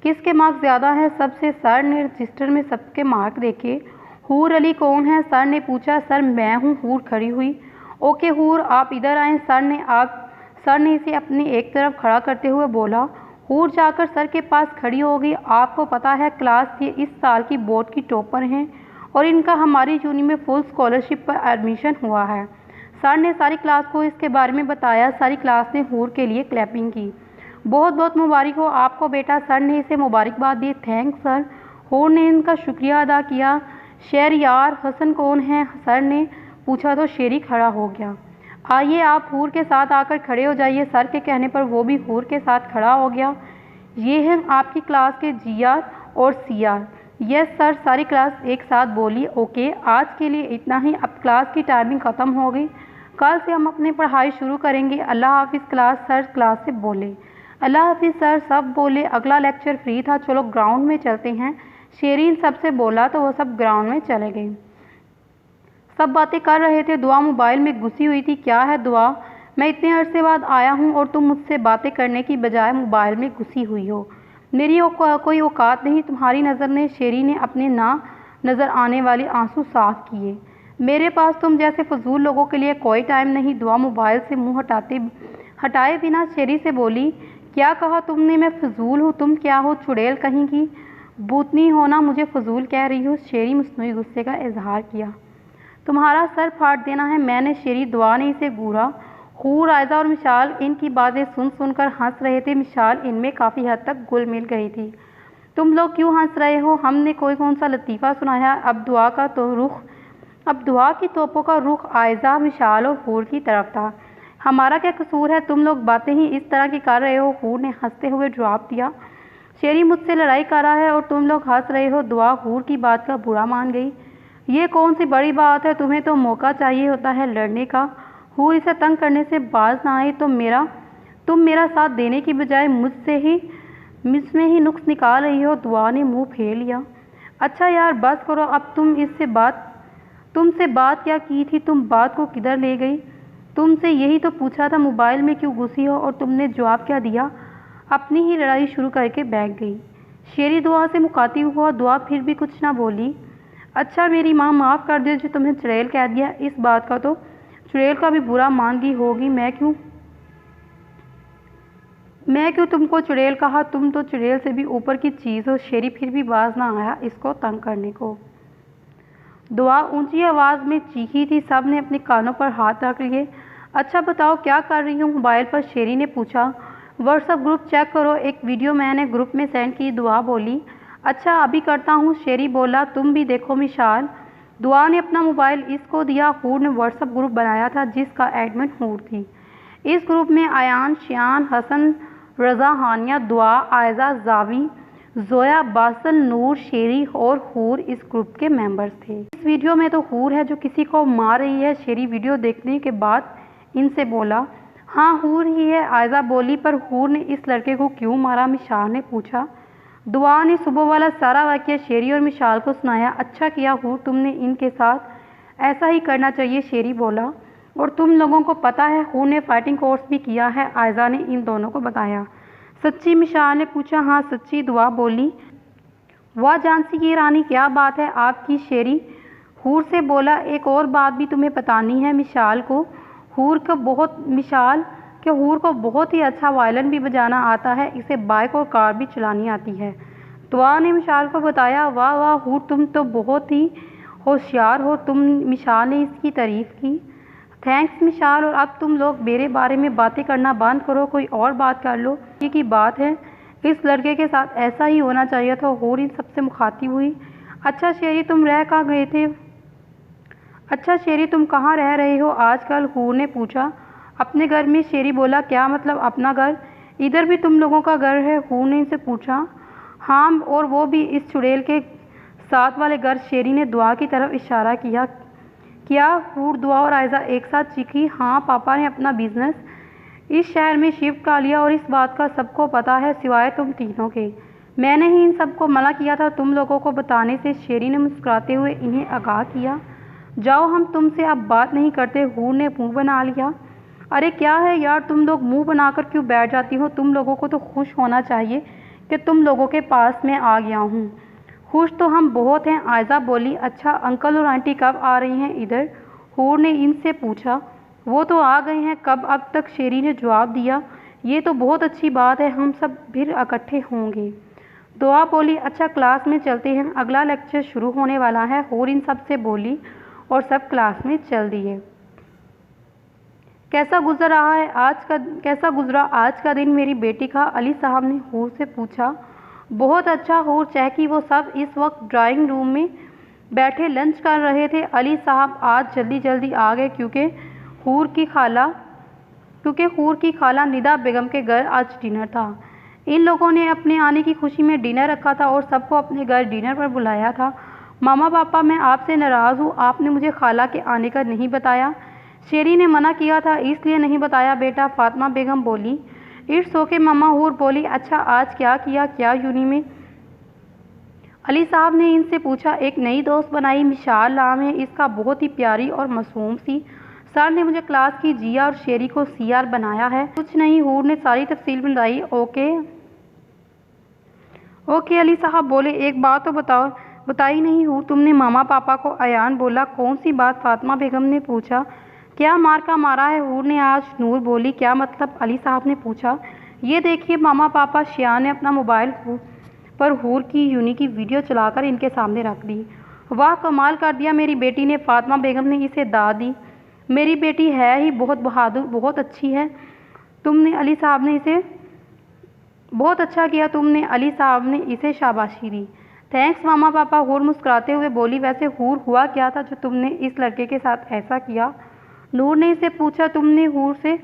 किसके मार्क्स ज़्यादा हैं सबसे? सर ने रजिस्टर में सबके मार्क देखे। हूर अली कौन है? सर ने पूछा। सर मैं हूँ। हूर खड़ी हुई। ओके हूर आप इधर आएँ। सर ने इसे अपनी एक तरफ खड़ा करते हुए बोला। हूर जाकर सर के पास खड़ी हो गई। आपको पता है क्लास ये इस साल की बोर्ड की टॉपर हैं और इनका हमारी यूनी में फुल स्कॉलरशिप पर एडमिशन हुआ है। सर ने सारी क्लास को इसके बारे में बताया। सारी क्लास ने हूर के लिए क्लैपिंग की। बहुत बहुत मुबारक हो आपको बेटा। सर ने इसे मुबारकबाद दी। Thanks sir. हूर ने इनका शुक्रिया अदा किया। शहरयार हसन कौन है? सर ने पूछा तो शेरी खड़ा हो गया। आइए आप हूर के साथ आकर खड़े हो जाइए। सर के कहने पर वो भी हूर के साथ खड़ा हो गया। ये हैं आपकी क्लास के जीआर और सीआर। यस सर, सारी क्लास एक साथ बोली। ओके आज के लिए इतना ही, अब क्लास की टाइमिंग ख़त्म हो गई, कल से हम अपनी पढ़ाई शुरू करेंगे। अल्लाह हाफिज़ क्लास। सर क्लास से बोले। अल्लाह हाफिज़ सर, सब बोले। अगला लेक्चर फ्री था, चलो ग्राउंड में चलते हैं। शेरीन सबसे बोला तो वह सब ग्राउंड में चले गए। सब बातें कर रहे थे। दुआ मोबाइल में घुसी हुई थी। क्या है दुआ, मैं इतने अरसे बाद आया हूँ और तुम मुझसे बातें करने की बजाय मोबाइल में घुसी हुई हो। मेरी कोई औकात नहीं तुम्हारी नज़र ने? शेरी ने अपने ना नज़र आने वाले आंसू साफ किए। मेरे पास तुम जैसे फजूल लोगों के लिए कोई टाइम नहीं। दुआ मोबाइल से मुँह हटाए बिना शेरी से बोली। क्या कहा तुमने? मैं फजूल हूँ? तुम क्या हो, चुड़ैल कहीं की? भूतनी होना मुझे फजूल कह रही हो? शेरी मसनूई गुस्से का इजहार किया। तुम्हारा सर फाड़ देना है मैंने। शेरी। दुआ ने इसे घूरा। हूर, आयजा और मिशाल इनकी बातें सुन सुनकर हंस रहे थे। मिशाल इनमें काफ़ी हद तक घुल मिल गई थी। तुम लोग क्यों हंस रहे हो? हमने कौन सा लतीफ़ा सुनाया? अब दुआ की तोपों का रुख आयजा, मिशाल और हूर की तरफ था। हमारा क्या कसूर है? तुम लोग बातें ही इस तरह की कर रहे हो। हूर ने हंसते हुए जवाब दिया। शेरी मुझसे लड़ाई कर रहा है और तुम लोग हंस रहे हो। दुआ हूर की बात का बुरा मान गई। ये कौन सी बड़ी बात है? तुम्हें तो मौका चाहिए होता है लड़ने का। हूर इसे तंग करने से बाज ना आई। तुम मेरा साथ देने की बजाय मुझमें ही नुक्स निकाल रही हो। दुआ ने मुंह फेर लिया। अच्छा यार बस करो अब। तुमसे बात क्या की थी? तुम बात को किधर ले गई? तुमसे यही तो पूछा था मोबाइल में क्यों घुसी हो, और तुमने जवाब क्या दिया? अपनी ही लड़ाई शुरू करके बैठ गई। शेरी दुआ से मुखातिब हुआ। दुआ फिर भी कुछ ना बोली। अच्छा मेरी माँ माफ़ कर दे जो तुम्हें चुड़ैल कह दिया। इस बात का तो चुड़ैल का भी बुरा मान गई होगी। मैं क्यों तुमको चुड़ैल कहा? तुम तो चुड़ैल से भी ऊपर की चीज़ हो। शेरी फिर भी बाज ना आया इसको तंग करने को। दुआ ऊंची आवाज़ में चीखी थी। सब ने अपने कानों पर हाथ रख लिए। अच्छा बताओ क्या कर रही हो मोबाइल पर? शेरी ने पूछा। व्हाट्सएप ग्रुप चेक करो, एक वीडियो मैंने ग्रुप में सेंड की। दुआ बोली। अच्छा अभी करता हूँ। शेरी बोला। तुम भी देखो मिशाल। दुआ ने अपना मोबाइल इसको दिया। हूर ने व्हाट्सएप ग्रुप बनाया था जिसका एडमिन हूर थी। इस ग्रुप में आयान, शियान, हसन, रज़ा, हानिया, दुआ, आयजा, जावी, जोया, बासल, नूर, शेरी और हूर इस ग्रुप के मेंबर्स थे। इस वीडियो में तो हूर है जो किसी को मार रही है। शेरी वीडियो देखने के बाद इनसे बोला। हाँ हूर ही है, आयजा बोली। पर हूर ने इस लड़के को क्यों मारा? मिशाल ने पूछा। दुआ ने सुबह वाला सारा वाक़या शेरी और मिशाल को सुनाया। अच्छा किया हूर, तुमने इनके साथ ऐसा ही करना चाहिए। शेरी बोला। और तुम लोगों को पता है हूर ने फाइटिंग कोर्स भी किया है। आयजा ने इन दोनों को बताया। सच्ची? मिशाल ने पूछा। हाँ सच्ची, दुआ बोली। वाह झांसी की रानी, क्या बात है आपकी? शेरी हूर से बोला। एक और बात भी तुम्हें बतानी है। मिशाल को हूर को बहुत ही अच्छा वायलिन भी बजाना आता है। इसे बाइक और कार भी चलानी आती है। दुआ ने मिशाल को बताया। वाह वाह हूर, तुम तो बहुत ही होशियार हो। मिशाल ने इसकी तारीफ़ की। थैंक्स मिशाल। और अब तुम लोग मेरे बारे में बातें करना बंद करो, कोई और बात कर लो। ये की बात है, इस लड़के के साथ ऐसा ही होना चाहिए था। हूर इन सबसे मुखातिब हुई। अच्छा शेरी तुम कहाँ रह रहे हो आजकल? हूर ने पूछा। अपने घर में। शेरी बोला। क्या मतलब अपना घर? इधर भी तुम लोगों का घर है? हूर ने इनसे पूछा। हाँ, और वो भी इस चुड़ैल के साथ वाले घर। शेरी ने दुआ की तरफ इशारा किया। क्या? हूर, दुआ और आयजा एक साथ चीखी। हाँ, पापा ने अपना बिजनेस इस शहर में शिफ्ट कर लिया और इस बात का सबको पता है सिवाय तुम तीनों के। मैंने ही इन सबको मना किया था तुम लोगों को बताने से। शेरी ने मुस्कुराते हुए इन्हें आगाह किया। जाओ, हम तुमसे अब बात नहीं करते। हूर ने मुंह बना लिया। अरे क्या है यार, तुम लोग मुंह बनाकर क्यों बैठ जाती हो? तुम लोगों को तो खुश होना चाहिए कि तुम लोगों के पास मैं आ गया हूँ। खुश तो हम बहुत हैं, आयज़ा बोली। अच्छा, अंकल और आंटी कब आ रही हैं इधर? हूर ने इनसे पूछा। वो तो आ गए हैं कब अब तक, शेरी ने जवाब दिया। ये तो बहुत अच्छी बात है, हम सब फिर इकट्ठे होंगे। दुआ बोली। अच्छा, क्लास में चलते हैं, अगला लेक्चर शुरू होने वाला है। हूर इन सब से बोली और सब क्लास में चल दिए। कैसा गुजरा आज का दिन मेरी बेटी का? अली साहब ने हूर से पूछा। बहुत अच्छा हूर चहकी। वो सब इस वक्त ड्राइंग रूम में बैठे लंच कर रहे थे। अली साहब आज जल्दी जल्दी आ गए क्योंकि हूर की खाला निदा बेगम के घर आज डिनर था। इन लोगों ने अपने आने की खुशी में डिनर रखा था और सबको अपने घर डिनर पर बुलाया था। मामा पापा, मैं आपसे नाराज़ हूँ, आपने मुझे खाला के आने का नहीं बताया। शेरी ने मना किया था इसलिए नहीं बताया बेटा, फातिमा बेगम बोली। इट्स ओके मामा, हूर बोली। अच्छा, आज क्या किया क्या यूनी में? अली साहब ने इनसे पूछा। एक नई दोस्त बनाई, मिशाल नाम है इसका, बहुत ही प्यारी और मासूम सी। सर ने मुझे क्लास की जिया और शेरी को सीआर बनाया है। कुछ नहीं, हूर ने सारी तफसील बताई। ओके अली साहब बोले। एक बात तो बताई नहीं हूर तुमने मामा पापा को? अयान बोला। कौन सी बात? फातिमा बेगम ने पूछा। क्या मार्का मारा है हूर ने आज? नूर बोली। क्या मतलब? अली साहब ने पूछा। ये देखिए मामा पापा। शियान ने अपना मोबाइल पर हूर की यूनी की वीडियो चलाकर इनके सामने रख दी। वाह, कमाल कर दिया मेरी बेटी ने, फातिमा बेगम ने इसे दाद दी। मेरी बेटी है ही बहुत बहादुर, बहुत अच्छी है। तुमने अली साहब ने इसे बहुत अच्छा किया तुमने, अली साहब ने इसे शाबाशी दी। थैंक्स मामा पापा, हूर मुस्कुराते हुए बोली। वैसे हूर, हुआ क्या था जो तुमने इस लड़के के साथ ऐसा किया? नूर ने इसे पूछा। तुमने हूर से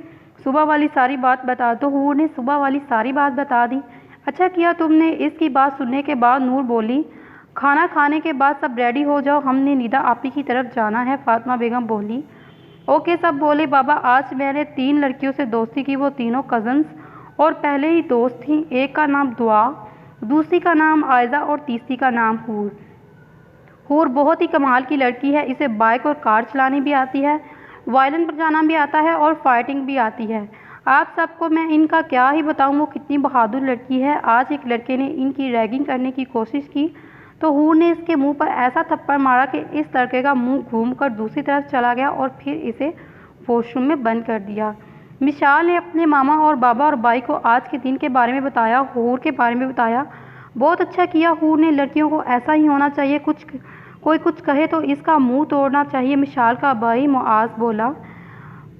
सुबह वाली सारी बात बता दो। हूर ने सुबह वाली सारी बात बता दी। अच्छा किया तुमने। इसकी बात सुनने के बाद नूर बोली। खाना खाने के बाद सब रेडी हो जाओ, हमने निदा आपी की तरफ जाना है, फातिमा बेगम बोली। ओके सब बोले। बाबा, आज मैंने 3 लड़कियों से दोस्ती की, वो तीनों कज़न्स और पहले ही दोस्त थीं। एक का नाम दुआ, दूसरी का नाम आयज़ा और तीसरी का नाम हूर। हूर बहुत ही कमाल की लड़की है, इसे बाइक और कार चलानी भी आती है, वायलिन बजाना भी आता है और फाइटिंग भी आती है। आप सबको मैं इनका क्या ही बताऊं, वो कितनी बहादुर लड़की है। आज एक लड़के ने इनकी रैगिंग करने की कोशिश की तो हूर ने इसके मुंह पर ऐसा थप्पड़ मारा कि इस लड़के का मुंह घूमकर दूसरी तरफ चला गया और फिर इसे वॉशरूम में बंद कर दिया। मिशाल ने अपने मामा और बाबा और भाई को आज के दिन के बारे में बताया, हूर के बारे में बताया। बहुत अच्छा किया हूर ने, लड़कियों को ऐसा ही होना चाहिए, कोई कुछ कहे तो इसका मुंह तोड़ना चाहिए, मिशाल का भाई मुआज बोला।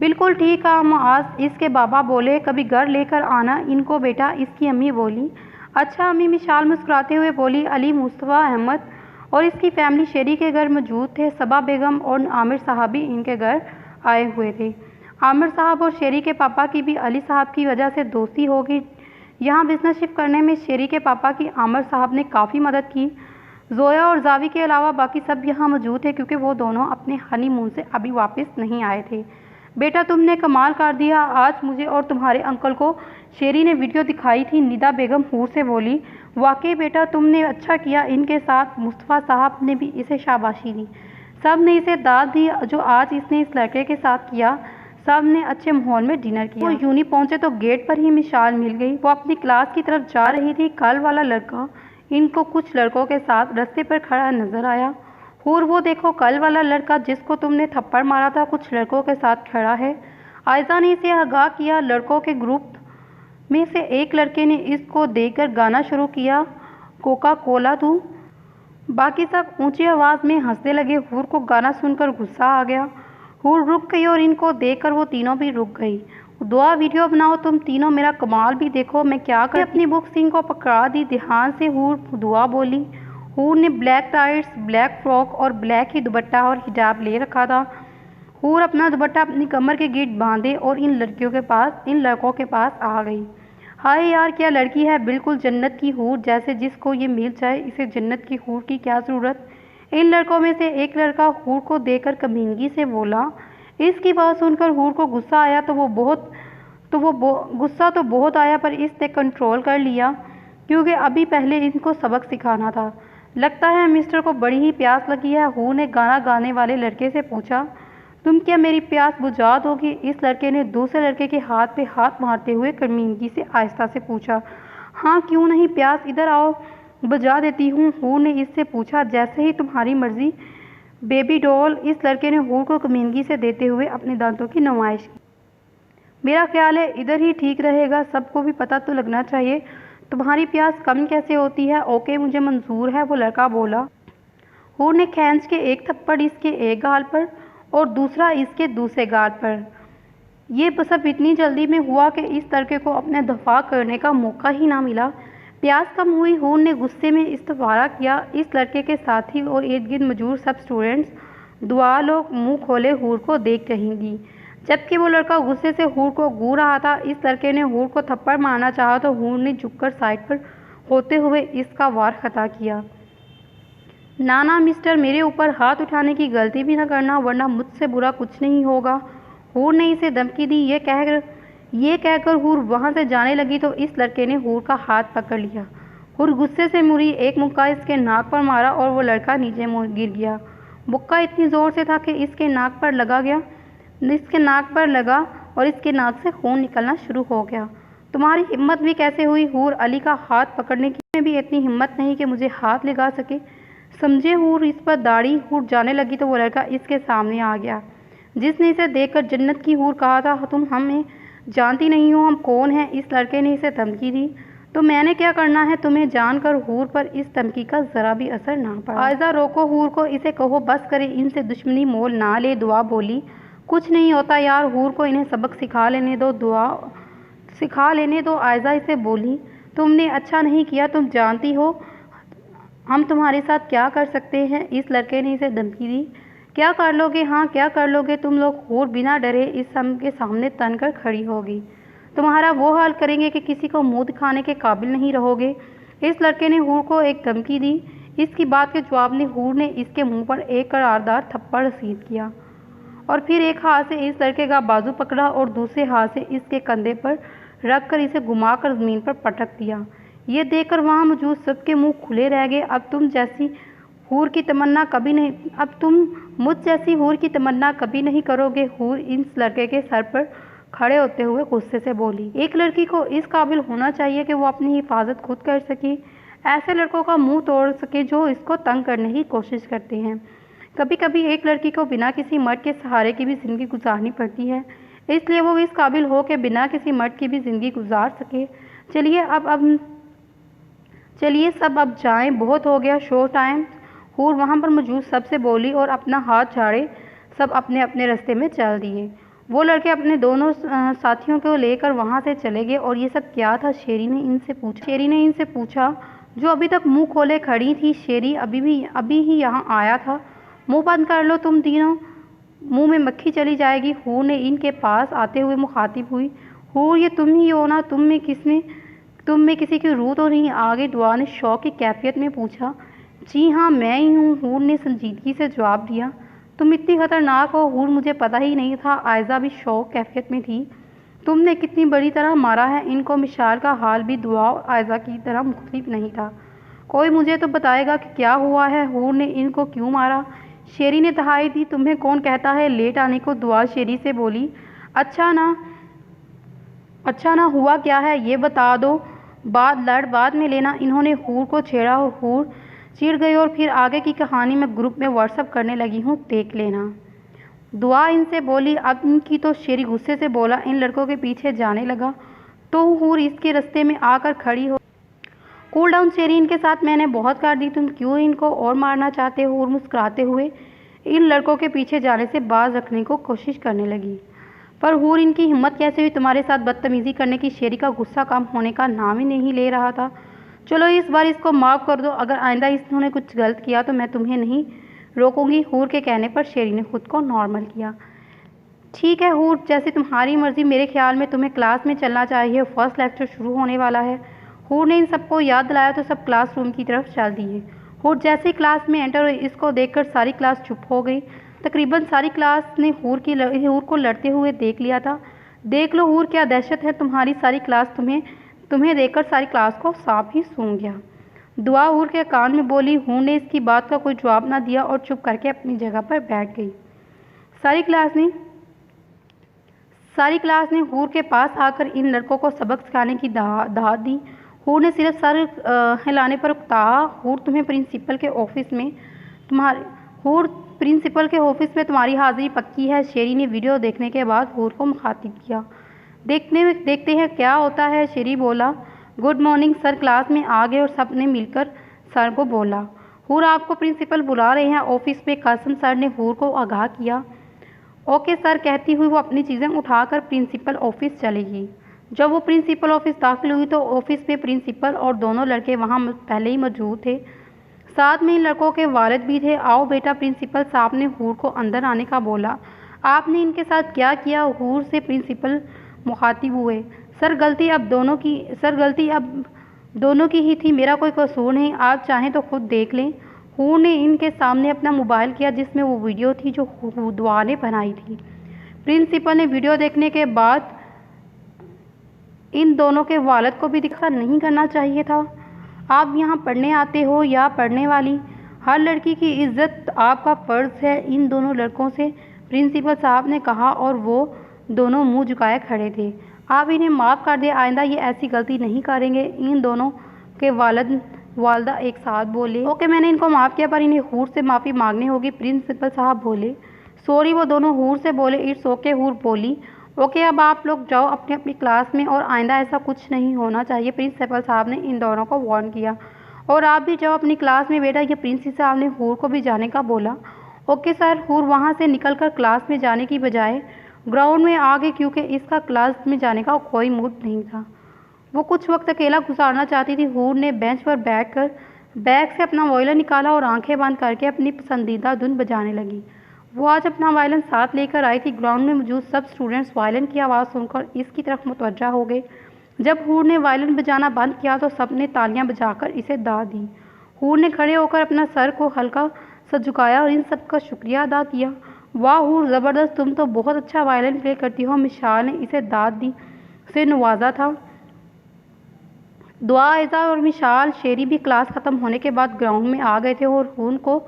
बिल्कुल ठीक है मुआज, इसके बाबा बोले। कभी घर लेकर आना इनको बेटा, इसकी अम्मी बोली। अच्छा अम्मी, मिशाल मुस्कुराते हुए बोली। अली मुस्तफ़ा अहमद और इसकी फैमिली शेरी के घर मौजूद थे। सबा बेगम और आमिर साहब भी इनके घर आए हुए थे। आमिर साहब और शेरी के पापा की भी अली साहब की वजह से दोस्ती हो गई। यहाँ बिजनेस शिफ्ट करने में शेरी के पापा की आमिर साहब ने काफ़ी मदद की। जोया और जावी के अलावा बाकी सब यहाँ मौजूद थे क्योंकि वो दोनों अपने हनीमून से अभी वापस नहीं आए थे। बेटा तुमने कमाल कर दिया आज, मुझे और तुम्हारे अंकल को शेरी ने वीडियो दिखाई थी, निदा बेगम हूर से बोली। वाकई बेटा तुमने अच्छा किया इनके साथ। मुस्तफ़ा साहब ने भी इसे शाबाशी दी। सब ने इसे दाद दी जो आज इसने इस लड़के के साथ किया। सब ने अच्छे माहौल में डिनर किया। वो यूनी पहुंचे तो गेट पर ही मिशाल मिल गई। वो अपनी क्लास की तरफ जा रही थी। कल वाला लड़का इनको कुछ लड़कों के साथ रास्ते पर खड़ा नजर आया। हूर, वो देखो कल वाला लड़का जिसको तुमने थप्पड़ मारा था, कुछ लड़कों के साथ खड़ा है। आयज़ा ने इसे आगाह किया। लड़कों के ग्रुप में से एक लड़के ने इसको देखकर गाना शुरू किया, कोका कोला तू। बाकी सब ऊंची आवाज़ में हंसने लगे। हूर को गाना सुनकर गुस्सा आ गया। हूर रुक गई और इनको देखकर वो तीनों भी रुक गई। दुआ, वीडियो बनाओ तुम तीनों, मेरा कमाल भी देखो मैं क्या कर। अपनी बुक सिंह को पकड़ा दी ध्यान से। हूर, दुआ बोली। हूर ने ब्लैक टाइट्स, ब्लैक फ्रॉक और ब्लैक ही दुपट्टा और हिजाब ले रखा था। हूर अपना दुपट्टा अपनी कमर के गिर्द बांधे और इन लड़कों के पास आ गई। हाय यार, क्या लड़की है, बिल्कुल जन्नत की हूर जैसे, जिसको ये मिल जाए इसे जन्नत की हूर की क्या ज़रूरत। इन लड़कों में से एक लड़का हूर को देखकर कमीनगी से बोला। इसकी बात सुनकर हूर को गुस्सा आया गुस्सा तो बहुत आया, पर इसने कंट्रोल कर लिया। क्योंकि अभी पहले इनको सबक सिखाना था। लगता है मिस्टर को बड़ी ही प्यास लगी है। हूर ने गाना गाने वाले लड़के से पूछा, तुम क्या मेरी प्यास बुझा दोगे? इस लड़के ने दूसरे लड़के के हाथ पे हाथ मारते हुए शर्मिंदगी से आहिस्ता से पूछा। हाँ क्यों नहीं, प्यास इधर आओ, बुझा देती हूँ, हूर ने इससे पूछा। जैसे ही तुम्हारी मर्जी बेबी डॉल, इस लड़के ने हूर को शर्मिंदगी से देते हुए अपने दांतों की नुमाइश की। मेरा ख्याल है इधर ही ठीक रहेगा, सबको भी पता तो लगना चाहिए। तुम्हारी प्यास कम कैसे होती है? ओके मुझे मंजूर है, वो लड़का बोला। हूर ने खींच के एक थप्पड़ इसके एक गाल पर और दूसरा इसके दूसरे गाल पर। ये सब इतनी जल्दी में हुआ कि इस लड़के को अपने दफा करने का मौका ही ना मिला। प्यास कम हुई, हूर ने गुस्से में इस्तफारा किया। इस लड़के के साथी और इर्द गिर्द मौजूद सब स्टूडेंट्स दुआ लोग मुंह खोले हूर को देख रहेंगी, जबकि वो लड़का गुस्से से हूर को घूर रहा था। इस लड़के ने हूर को थप्पड़ मारना चाहा तो हूर ने झुककर साइड पर होते हुए इसका वार खता किया। ना मिस्टर, मेरे ऊपर हाथ उठाने की गलती भी न करना, वरना मुझसे बुरा कुछ नहीं होगा, हूर ने इसे धमकी दी। ये कहकर हूर वहाँ से जाने लगी तो इस लड़के ने हूर का हाथ पकड़ लिया। हूर गुस्से से मुड़ी, एक मुक्का इसके नाक पर मारा और वो लड़का नीचे गिर गया। मुक्का इतनी ज़ोर से था कि इसके नाक पर लगा और इसके नाक से खून निकलना शुरू हो गया। तुम्हारी हिम्मत भी कैसे हुई हूर, अली का हाथ पकड़ने की? में भी इतनी हिम्मत नहीं कि मुझे हाथ लगा सके, समझे हूर। इस पर दाढ़ी हूर जाने लगी तो वो लड़का इसके सामने आ गया, जिसने इसे देखकर जन्नत की हूर कहा था, तुम हमें जानती नहीं हो हम कौन हैं? इस लड़के ने इसे धमकी दी। तो मैंने क्या करना है तुम्हें जानकर? हूर पर इस धमकी का ज़रा भी असर ना पड़ा। आयजा रोको हूर को, इसे कहो बस करे, इनसे दुश्मनी मोल ना ले। दुआ बोली, कुछ नहीं होता यार, हूर को इन्हें सबक सिखा लेने दो। आयजा इसे बोली, तुमने अच्छा नहीं किया, तुम जानती हो हम तुम्हारे साथ क्या कर सकते हैं? इस लड़के ने इसे धमकी दी। क्या कर लोगे? हाँ क्या कर लोगे तुम लोग? हूर बिना डरे इस सब के सामने तन कर खड़ी होगी। तुम्हारा वो हाल करेंगे कि किसी को मुंह दिखाने के काबिल नहीं रहोगे। इस लड़के ने हूर को एक धमकी दी। इसकी बात के जवाब में हूर ने इसके मुंह पर एक करारदार थप्पड़ रसीद किया और फिर एक हाथ से इस लड़के का बाजू पकड़ा और दूसरे हाथ से इसके कंधे पर रखकर इसे घुमाकर ज़मीन पर पटक दिया। ये देखकर वहाँ मौजूद सबके मुंह खुले रह गए। अब तुम मुझ जैसी हूर की तमन्ना कभी नहीं करोगे। हूर इस लड़के के सर पर खड़े होते हुए गुस्से से बोली, एक लड़की को इस काबिल होना चाहिए कि वो अपनी हिफाजत खुद कर सके, ऐसे लड़कों का मुंह तोड़ सके जो इसको तंग करने की कोशिश करते हैं। कभी कभी एक लड़की को बिना किसी मर्द के सहारे की भी ज़िंदगी गुजारनी पड़ती है, इसलिए वो इस काबिल हो कि बिना किसी मर्द की भी ज़िंदगी गुजार सके। चलिए सब अब जाएं, बहुत हो गया शो टाइम। हूर वहाँ पर मौजूद सबसे बोली और अपना हाथ झाड़े सब अपने अपने रास्ते में चल दिए। वो लड़के अपने दोनों साथियों को लेकर वहाँ से चले गए। और ये सब क्या था? शेरी ने इनसे पूछा जो अभी तक मुंह खोले खड़ी थी। शेरी अभी ही यहाँ आया था, मुंह बंद कर लो तुम तीनों, मुंह में मक्खी चली जाएगी। हूर ने इनके पास आते हुए मुखातिब हुई, हूर ये तुम ही हो ना? तुम में किसी की रूह तो नहीं? आगे दुआ ने शौक की कैफियत में पूछा। जी हाँ मैं ही हूँ, हूर ने संजीदगी से जवाब दिया। तुम इतनी खतरनाक हो हूर, मुझे पता ही नहीं था। आयजा भी शौक कैफियत में थी। तुमने कितनी बड़ी तरह मारा है इनको। मिशाल का हाल भी दुआ और आयजा की तरह मुख्तलिफ नहीं था। कोई मुझे तो बताएगा कि क्या हुआ है, हूर ने इनको क्यों मारा? शेरी ने दहाई दी, तुम्हें कौन कहता है लेट आने को? दुआ शेरी से बोली, अच्छा ना हुआ क्या है ये बता दो, बाद में लेना। इन्होंने हूर को छेड़ा, हूर चिढ़ गई और फिर आगे की कहानी मैं ग्रुप में व्हाट्सएप करने लगी हूँ, देख लेना। दुआ इनसे बोली। अब इनकी तो शेरी गुस्से से बोला। इन लड़कों के पीछे जाने लगा तो हूर इसके रास्ते में आकर खड़ी हो। कूल डाउन शेरी, इनके साथ मैंने बहुत कर दी, तुम क्यों इनको और मारना चाहते हो? हूर मुस्कुराते हुए इन लड़कों के पीछे जाने से बाज रखने को कोशिश करने लगी। पर हूर इनकी हिम्मत कैसे हुई तुम्हारे साथ बदतमीज़ी करने की? शेरी का गुस्सा कम होने का नाम ही नहीं ले रहा था। चलो इस बार इसको माफ़ कर दो, अगर आइंदा इन्होंने कुछ गलत किया तो मैं तुम्हें नहीं रोकूंगी। हूर के कहने पर शेरी ने खुद को नॉर्मल किया। ठीक है हूर, जैसे तुम्हारी मर्ज़ी, मेरे ख्याल में तुम्हें क्लास में चलना चाहिए, फर्स्ट लेक्चर शुरू होने वाला है। हूर ने इन सबको याद दिलाया तो सब क्लासरूम की तरफ चल दिए। हूर जैसे ही क्लास में एंटर हुई, इसको देखकर सारी क्लास चुप हो गई। तकरीबन सारी क्लास ने हूर को लड़ते हुए देख लिया था। देख लो हूर, क्या दहशत है तुम्हारी, सारी क्लास तुम्हें तुम्हें देखकर सारी क्लास को सांप ही सूंघ गया। दुआ हूर के कान में बोली। हूर ने इसकी बात का कोई जवाब ना दिया और चुप करके अपनी जगह पर बैठ गई। सारी क्लास ने हूर के पास आकर इन लड़कों को सबक सिखाने की दाद दी। हूर ने सिर्फ सर हिलाने पर कहा, हूर प्रिंसिपल के ऑफिस में तुम्हारी हाजिरी पक्की है। शेरी ने वीडियो देखने के बाद हूर को मुखातिब किया। देखते हैं क्या होता है। शेरी बोला, गुड मॉर्निंग सर। क्लास में आ गए और सब ने मिलकर सर को बोला, हूर आपको प्रिंसिपल बुला रहे हैं ऑफिस में। कासिम सर ने हूर को आगाह किया। ओके सर कहती हुई वो अपनी चीज़ें उठाकर प्रिंसिपल ऑफिस चलेगी। जब वो प्रिंसिपल ऑफिस दाखिल हुई तो ऑफिस में प्रिंसिपल और दोनों लड़के वहाँ पहले ही मौजूद थे। साथ में इन लड़कों के वालिद भी थे। आओ बेटा, प्रिंसिपल साहब ने हूर को अंदर आने का बोला। आपने इनके साथ क्या किया? हूर से प्रिंसिपल मुखातिब हुए। सर गलती अब दोनों की ही थी, मेरा कोई कसूर नहीं। आप चाहें तो खुद देख लें। हूर ने इनके सामने अपना मोबाइल किया जिसमें वो वीडियो थी जो दुआ ने बनाई थी। प्रिंसिपल ने वीडियो देखने के बाद इन दोनों के वालिद को भी दिखा नहीं करना चाहिए था। आप यहाँ पढ़ने आते हो या पढ़ने वाली? हर लड़की की इज्जत आपका फ़र्ज़ है। इन दोनों लड़कों से प्रिंसिपल साहब ने कहा और वो दोनों मुंह झुकाए खड़े थे। आप इन्हें माफ़ कर दें, आइंदा ये ऐसी गलती नहीं करेंगे। इन दोनों के वालदा एक साथ बोले। ओके मैंने इनको माफ़ किया पर इन्हें हूर से माफ़ी मांगनी होगी। प्रिंसिपल साहब बोले। सॉरी, वो दोनों हूर से बोले। इट्स ओके, हूर बोली। ओके अब आप लोग जाओ अपनी अपनी क्लास में और आइंदा ऐसा कुछ नहीं होना चाहिए। प्रिंसिपल साहब ने इन दोनों को वार्न किया। और आप भी जाओ अपनी क्लास में बेटा। ये प्रिंसिपल साहब ने हूर को भी जाने का बोला। Okay sir. हूर वहाँ से निकलकर क्लास में जाने की बजाय ग्राउंड में आ गई क्योंकि इसका क्लास में जाने का कोई मूड नहीं था। वो कुछ वक्त अकेला गुजारना चाहती थी। हूर ने बेंच पर बैठकर बैग से अपना वायलिन निकाला और आंखें बंद करके अपनी पसंदीदा धुन बजाने लगी। वो आज अपना वायलिन साथ लेकर आई थी। ग्राउंड में मौजूद सब स्टूडेंट्स वायलिन की आवाज़ सुनकर इसकी तरफ मुतवज्जा हो गए। जब हूर ने वायलिन बजाना बंद किया तो सब ने तालियां बजाकर इसे दाद दी। हूर ने खड़े होकर अपना सर को हल्का सा झुकाया और इन सब का शुक्रिया अदा किया। वाह हूर, ज़बरदस्त, तुम तो बहुत अच्छा वायलिन प्ले करती हो। मिशाल ने इसे दाद दी से नवाजा था। दुआ, ऐज़ा और मिशाल शेरी भी क्लास ख़त्म होने के बाद ग्राउंड में आ गए थे और हूर को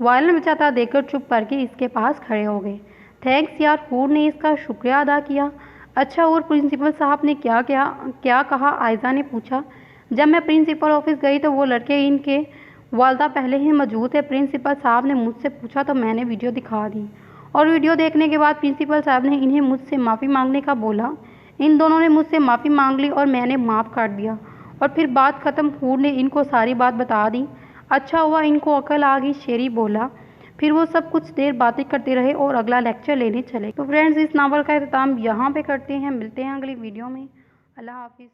वायलिन बजाता देखकर चुप करके इसके पास खड़े हो गए। थैंक्स यार, हूर ने इसका शुक्रिया अदा किया। अच्छा, और प्रिंसिपल साहब ने क्या कहा? आयज़ा ने पूछा। जब मैं प्रिंसिपल ऑफिस गई तो वो लड़के इनके वालदा पहले ही मौजूद थे। प्रिंसिपल साहब ने मुझसे पूछा तो मैंने वीडियो दिखा दी और वीडियो देखने के बाद प्रिंसिपल साहब ने इन्हें मुझसे माफ़ी मांगने का बोला। इन दोनों ने मुझसे माफ़ी मांग ली और मैंने माफ़ कर दिया और फिर बात ख़त्म। हूर ने इनको सारी बात बता दी। अच्छा हुआ इनको अकल आ गई, शेरी बोला। फिर वो सब कुछ देर बातें करते रहे और अगला लेक्चर लेने चले। तो फ्रेंड्स, इस नावल का इख्तिताम यहाँ पे करते हैं। मिलते हैं अगली वीडियो में। अल्लाह हाफिज़।